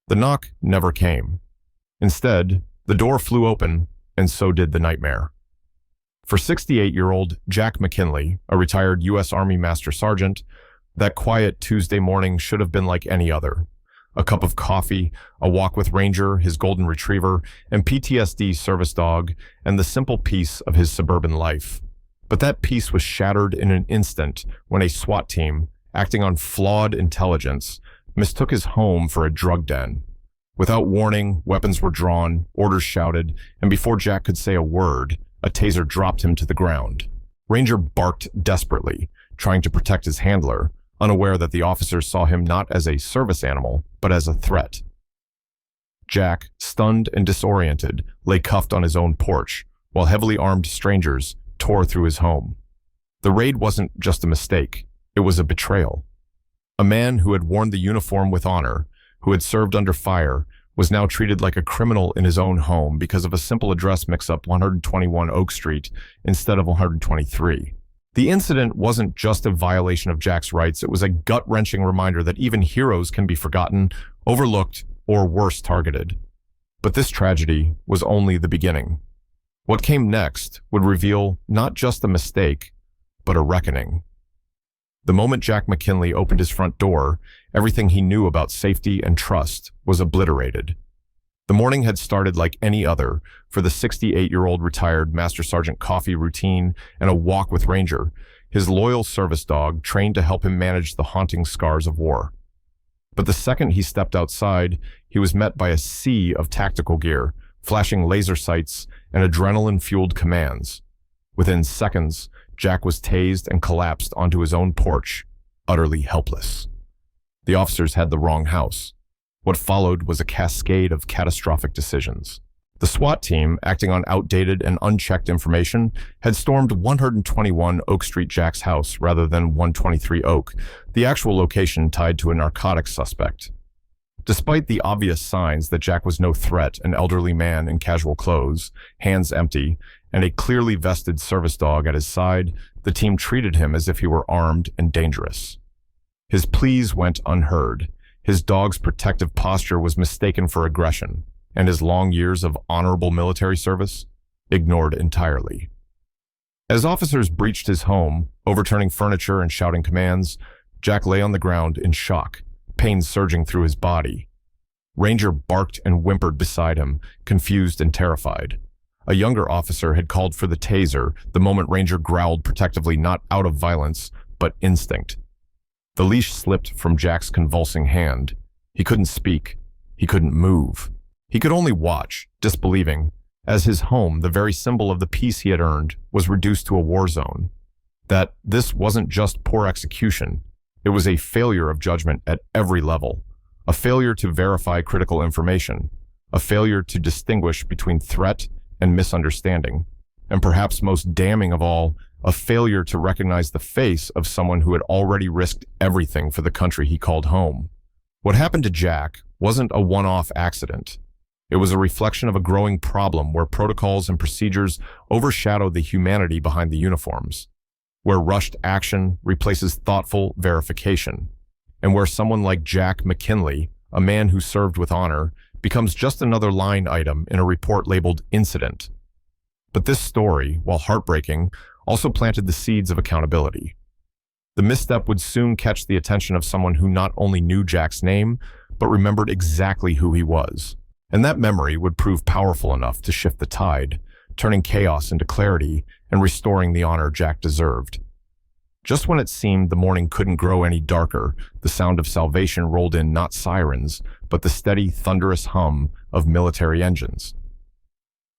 The knock never came. Instead, the door flew open, and so did the nightmare. For 68-year-old Jack McKinley, a retired U.S. Army Master Sergeant, that quiet Tuesday morning should have been like any other. A cup of coffee, a walk with Ranger, his golden retriever, and PTSD service dog, and the simple peace of his suburban life. But that peace was shattered in an instant when a SWAT team, acting on flawed intelligence, mistook his home for a drug den. Without warning, weapons were drawn, orders shouted, and before Jack could say a word, a taser dropped him to the ground. Ranger barked desperately, trying to protect his handler, unaware that the officers saw him not as a service animal, but as a threat. Jack, stunned and disoriented, lay cuffed on his own porch, while heavily armed strangers tore through his home. The raid wasn't just a mistake, it was a betrayal. A man who had worn the uniform with honor, who had served under fire, was now treated like a criminal in his own home because of a simple address mix-up 121 Oak Street instead of 123. The incident wasn't just a violation of Jack's rights, it was a gut-wrenching reminder that even heroes can be forgotten, overlooked, or worse, targeted. But this tragedy was only the beginning. What came next would reveal not just a mistake, but a reckoning. The moment Jack McKinley opened his front door, everything he knew about safety and trust was obliterated. The morning had started like any other for the 68-year-old retired Master Sergeant coffee routine and a walk with Ranger, his loyal service dog trained to help him manage the haunting scars of war. But the second he stepped outside, he was met by a sea of tactical gear, flashing laser sights and adrenaline-fueled commands. Within seconds, Jack was tased and collapsed onto his own porch, utterly helpless. The officers had the wrong house. What followed was a cascade of catastrophic decisions. The SWAT team, acting on outdated and unchecked information, had stormed 121 Oak Street Jack's house rather than 123 Oak, the actual location tied to a narcotics suspect. Despite the obvious signs that Jack was no threat, an elderly man in casual clothes, hands empty, and a clearly vested service dog at his side, the team treated him as if he were armed and dangerous. His pleas went unheard. His dog's protective posture was mistaken for aggression, and his long years of honorable military service ignored entirely. As officers breached his home, overturning furniture and shouting commands, Jack lay on the ground in shock, pain surging through his body. Ranger barked and whimpered beside him, confused and terrified. A younger officer had called for the taser the moment Ranger growled protectively, not out of violence, but instinct. The leash slipped from Jack's convulsing hand. He couldn't speak. He couldn't move. He could only watch, disbelieving, as his home, the very symbol of the peace he had earned, was reduced to a war zone. That this wasn't just poor execution. It was a failure of judgment at every level. A failure to verify critical information. A failure to distinguish between threat and misunderstanding, and perhaps most damning of all, a failure to recognize the face of someone who had already risked everything for the country he called home. What happened to Jack wasn't a one-off accident. It was a reflection of a growing problem where protocols and procedures overshadow the humanity behind the uniforms, where rushed action replaces thoughtful verification, and where someone like Jack McKinley, a man who served with honor, becomes just another line item in a report labeled incident. But this story, while heartbreaking, also planted the seeds of accountability. The misstep would soon catch the attention of someone who not only knew Jack's name, but remembered exactly who he was. And that memory would prove powerful enough to shift the tide, turning chaos into clarity and restoring the honor Jack deserved. Just when it seemed the morning couldn't grow any darker, the sound of salvation rolled in, not sirens, but the steady, thunderous hum of military engines.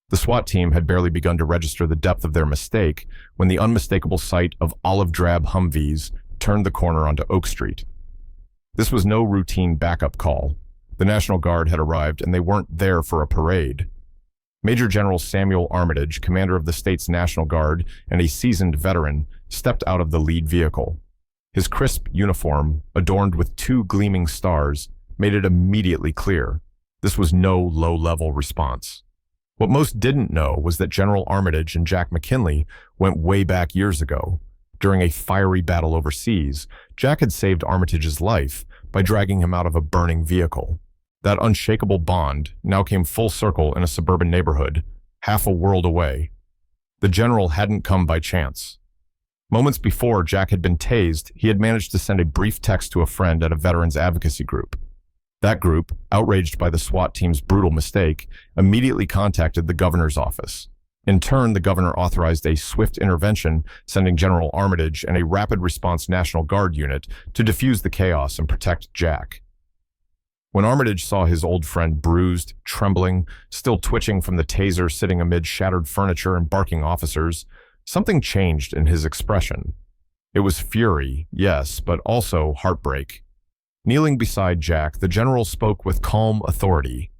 The SWAT team had barely begun to register the depth of their mistake when the unmistakable sight of olive-drab Humvees turned the corner onto Oak Street. This was no routine backup call. The National Guard had arrived, and they weren't there for a parade. Major General Samuel Armitage, commander of the state's National Guard and a seasoned veteran, stepped out of the lead vehicle. His crisp uniform, adorned with 2 gleaming stars, made it immediately clear this was no low-level response. What most didn't know was that General Armitage and Jack McKinley went way back years ago. During a fiery battle overseas, Jack had saved Armitage's life by dragging him out of a burning vehicle. That unshakable bond now came full circle in a suburban neighborhood, half a world away. The general hadn't come by chance. Moments before Jack had been tased, he had managed to send a brief text to a friend at a veterans advocacy group. That group, outraged by the SWAT team's brutal mistake, immediately contacted the governor's office. In turn, the governor authorized a swift intervention, sending General Armitage and a rapid response National Guard unit to defuse the chaos and protect Jack. When Armitage saw his old friend bruised, trembling, still twitching from the taser sitting amid shattered furniture and barking officers, something changed in his expression. It was fury, yes, but also heartbreak. Kneeling beside Jack, the general spoke with calm authority.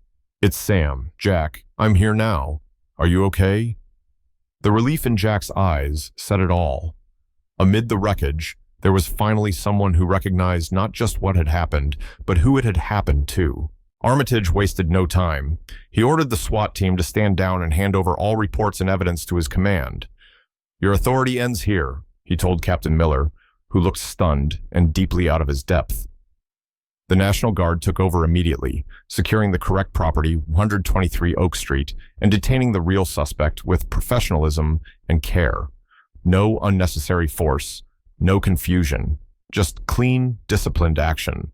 "It's Sam. Jack, I'm here now. Are you okay?" The relief in Jack's eyes said it all. Amid the wreckage, there was finally someone who recognized not just what had happened, but who it had happened to. Armitage wasted no time. He ordered the SWAT team to stand down and hand over all reports and evidence to his command. "Your authority ends here," he told Captain Miller, who looked stunned and deeply out of his depth. The National Guard took over immediately, securing the correct property, 123 Oak Street, and detaining the real suspect with professionalism and care. No unnecessary force, no confusion, just clean, disciplined action.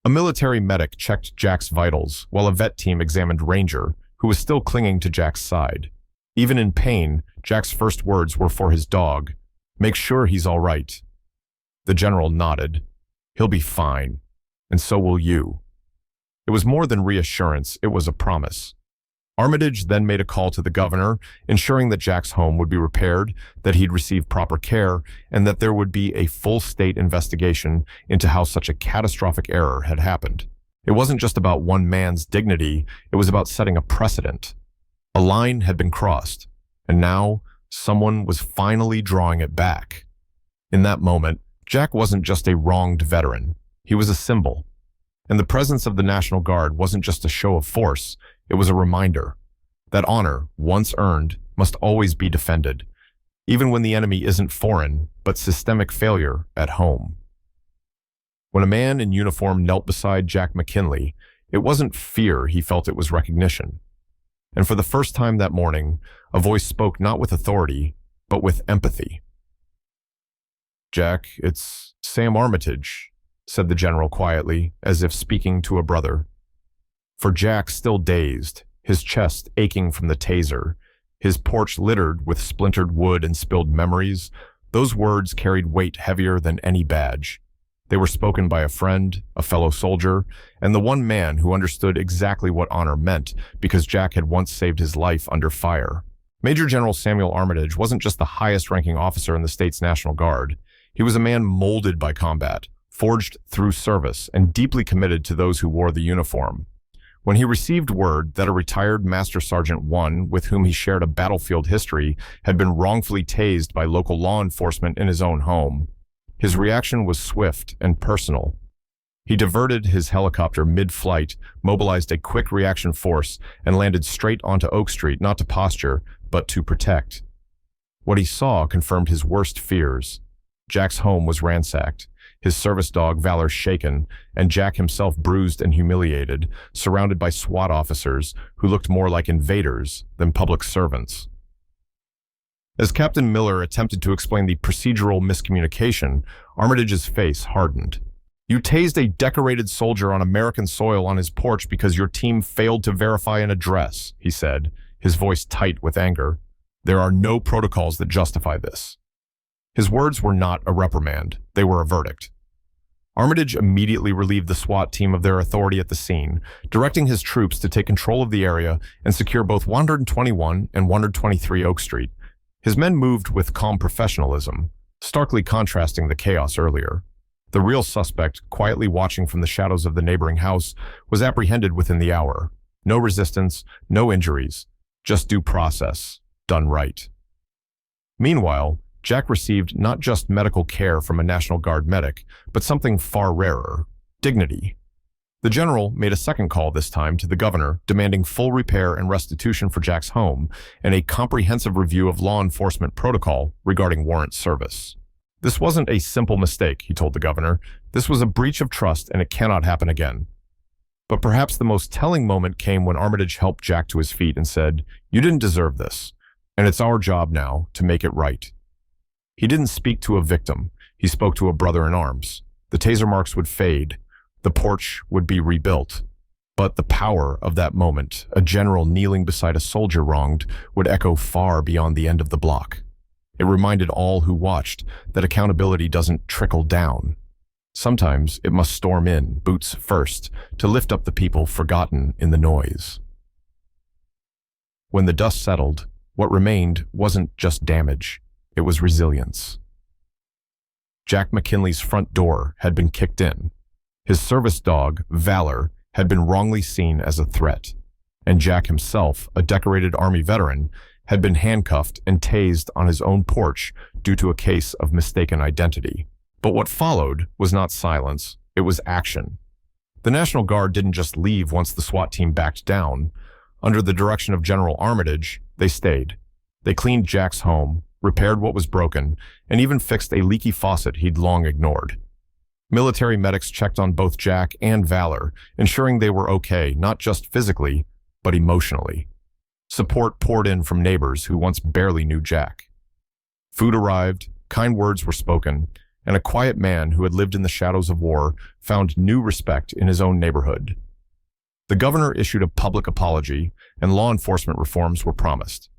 A military medic checked Jack's vitals, while a vet team examined Ranger, who was still clinging to Jack's side. Even in pain, Jack's first words were for his dog. "Make sure he's all right." The general nodded. "He'll be fine, and so will you." It was more than reassurance, it was a promise. Armitage then made a call to the governor, ensuring that Jack's home would be repaired, that he'd receive proper care, and that there would be a full state investigation into how such a catastrophic error had happened. It wasn't just about one man's dignity, it was about setting a precedent. A line had been crossed, and now someone was finally drawing it back. In that moment, Jack wasn't just a wronged veteran, he was a symbol. And the presence of the National Guard wasn't just a show of force, it was a reminder that honor, once earned, must always be defended, even when the enemy isn't foreign, but systemic failure at home. When a man in uniform knelt beside Jack McKinley, it wasn't fear he felt, it was recognition. And for the first time that morning, a voice spoke not with authority, but with empathy. "Jack, it's Sam Armitage," said the general quietly, as if speaking to a brother. For Jack, still dazed, his chest aching from the taser, his porch littered with splintered wood and spilled memories, those words carried weight heavier than any badge. They were spoken by a friend, a fellow soldier, and the one man who understood exactly what honor meant because Jack had once saved his life under fire. Major General Samuel Armitage wasn't just the highest-ranking officer in the state's National Guard. He was a man molded by combat, forged through service, and deeply committed to those who wore the uniform. When he received word that a retired Master Sergeant with whom he shared a battlefield history, had been wrongfully tased by local law enforcement in his own home, his reaction was swift and personal. He diverted his helicopter mid-flight, mobilized a quick reaction force, and landed straight onto Oak Street, not to posture, but to protect. What he saw confirmed his worst fears. Jack's home was ransacked, his service dog Valor shaken, and Jack himself bruised and humiliated, surrounded by SWAT officers who looked more like invaders than public servants. As Captain Miller attempted to explain the procedural miscommunication, Armitage's face hardened. "You tased a decorated soldier on American soil on his porch because your team failed to verify an address," he said, his voice tight with anger. "There are no protocols that justify this." His words were not a reprimand, they were a verdict. Armitage immediately relieved the SWAT team of their authority at the scene, directing his troops to take control of the area and secure both 121 and 123 Oak Street. His men moved with calm professionalism, starkly contrasting the chaos earlier. The real suspect, quietly watching from the shadows of the neighboring house, was apprehended within the hour. No resistance, no injuries, just due process, done right. Meanwhile, Jack received not just medical care from a National Guard medic, but something far rarer, dignity. The general made a second call this time to the governor, demanding full repair and restitution for Jack's home and a comprehensive review of law enforcement protocol regarding warrant service. This wasn't a simple mistake, he told the governor. This was a breach of trust and it cannot happen again. But perhaps the most telling moment came when Armitage helped Jack to his feet and said, "You didn't deserve this, and it's our job now to make it right." He didn't speak to a victim. He spoke to a brother in arms. The taser marks would fade. The porch would be rebuilt. But the power of that moment, a general kneeling beside a soldier wronged, would echo far beyond the end of the block. It reminded all who watched that accountability doesn't trickle down. Sometimes it must storm in, boots first, to lift up the people forgotten in the noise. When the dust settled, what remained wasn't just damage, it was resilience. Jack McKinley's front door had been kicked in. His service dog, Valor, had been wrongly seen as a threat, and Jack himself, a decorated Army veteran, had been handcuffed and tased on his own porch due to a case of mistaken identity. But what followed was not silence, it was action. The National Guard didn't just leave once the SWAT team backed down. Under the direction of General Armitage, they stayed. They cleaned Jack's home, repaired what was broken, and even fixed a leaky faucet he'd long ignored. Military medics checked on both Jack and Valor, ensuring they were okay, not just physically, but emotionally. Support poured in from neighbors who once barely knew Jack. Food arrived, kind words were spoken, and a quiet man who had lived in the shadows of war found new respect in his own neighborhood. The governor issued a public apology, and law enforcement reforms were promised.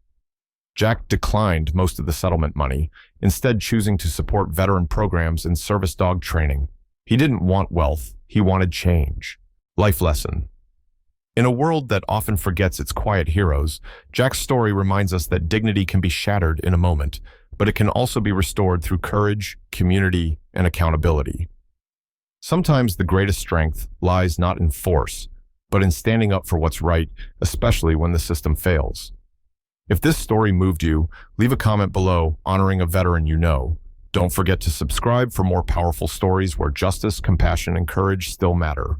Jack declined most of the settlement money, instead choosing to support veteran programs and service dog training. He didn't want wealth, he wanted change. Life lesson. In a world that often forgets its quiet heroes, Jack's story reminds us that dignity can be shattered in a moment, but it can also be restored through courage, community, and accountability. Sometimes the greatest strength lies not in force, but in standing up for what's right, especially when the system fails. If this story moved you, leave a comment below honoring a veteran you know. Don't forget to subscribe for more powerful stories where justice, compassion, and courage still matter.